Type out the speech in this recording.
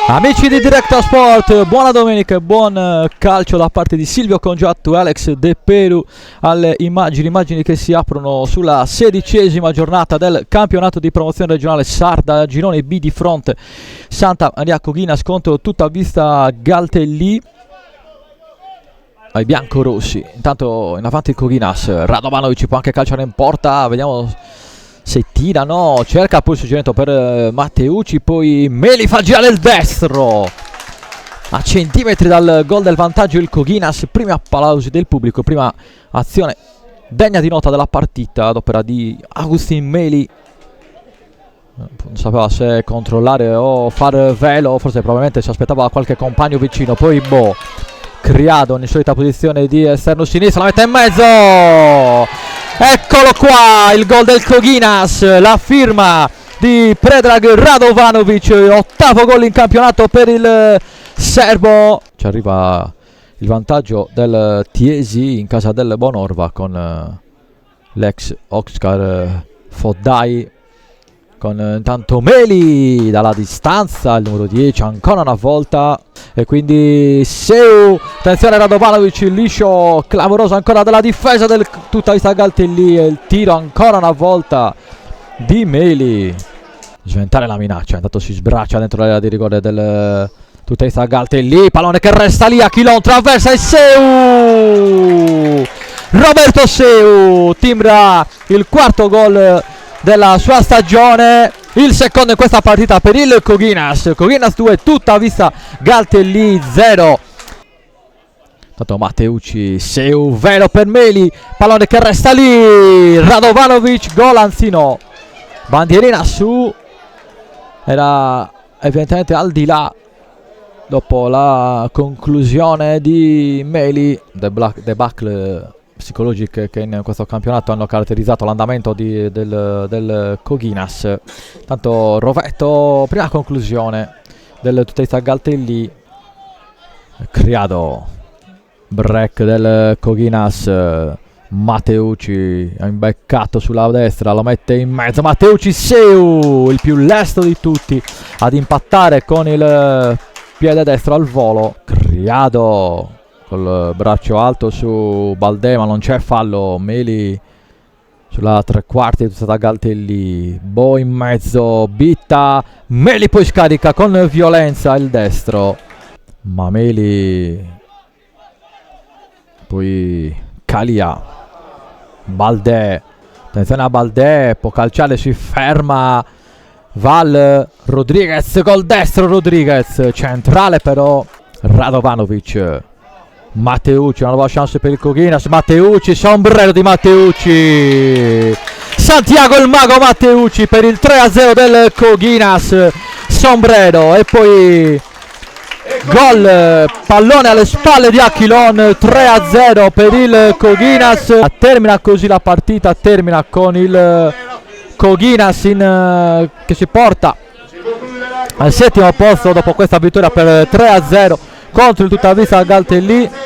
Amici di Directa Sport, buona domenica e buon calcio da parte di Silvio Congiatto e Alex De Peru alle immagini che si aprono sulla 16ª giornata del campionato di promozione regionale Sarda, girone B di fronte Santa Maria Coghinas contro Tutta Vista Galtellì ai biancorossi. Intanto in avanti il Coghinas, Radovanovic può anche calciare in porta, vediamo se tira, no, cerca poi il suggerimento per Matteucci, poi Meli fa girare il destro a centimetri dal gol del vantaggio il Coghinas. Primi applausi del pubblico, prima azione degna di nota della partita ad opera di Agustin Meli. Non sapeva se controllare o far velo, forse probabilmente si aspettava qualche compagno vicino. Poi Criado in solita posizione di esterno sinistro, la mette in mezzo. Eccolo qua il gol del Coghinas, la firma di Predrag Radovanovic, ottavo gol in campionato per il serbo. Ci arriva il vantaggio del Tiesi in casa del Bonorva con l'ex Oskar Foddai, con intanto Meli dalla distanza, il numero 10 ancora una volta, e quindi Seu, attenzione Radovanovic, il liscio clamoroso ancora della difesa del Tutta Vista Galtellì, e il tiro ancora una volta di Meli, sventare la minaccia, intanto si sbraccia dentro l'area di rigore del Tutta Vista Galtellì, pallone che resta lì, Achillon traversa e Seu, Roberto Seu timbra il quarto gol della sua stagione, il secondo in questa partita per il Coghinas. Coghinas 2, Tutta Vista Galtellì 0. Tanto Matteucci, Seu, vero per Meli, pallone che resta lì, Radovanovic, gol, anzi no, bandierina su, era evidentemente al di là dopo la conclusione di Meli, debacle psicologiche che in questo campionato hanno caratterizzato l'andamento del Coghinas. Tanto rovetto, prima conclusione del Tutta Vista Galtellì, Criado, break del Coghinas, Matteucci ha imbeccato sulla destra, lo mette in mezzo, Matteucci, Seu, il più lesto di tutti ad impattare con il piede destro al volo, Criado col braccio alto su Baldè, ma non c'è fallo. Meli sulla tre quarti di Tutta Galtellì, Bo in mezzo, Bitta, Meli poi scarica con violenza il destro, ma Meli poi Calia, Baldè, attenzione a Baldè, può calciare, si ferma Val, Rodriguez col destro, Rodriguez centrale però Radovanovic, Matteucci, una nuova chance per il Coghinas, Matteucci, sombrero di Matteucci, Santiago il mago Matteucci per il 3-0 del Coghinas, sombrero, e poi gol, pallone alle spalle di Achillon, 3-0 per il Coghinas. Termina così la partita, termina con il Coghinas che si porta al settimo posto dopo questa vittoria per 3-0 contro il Tutta Vista Galtellì.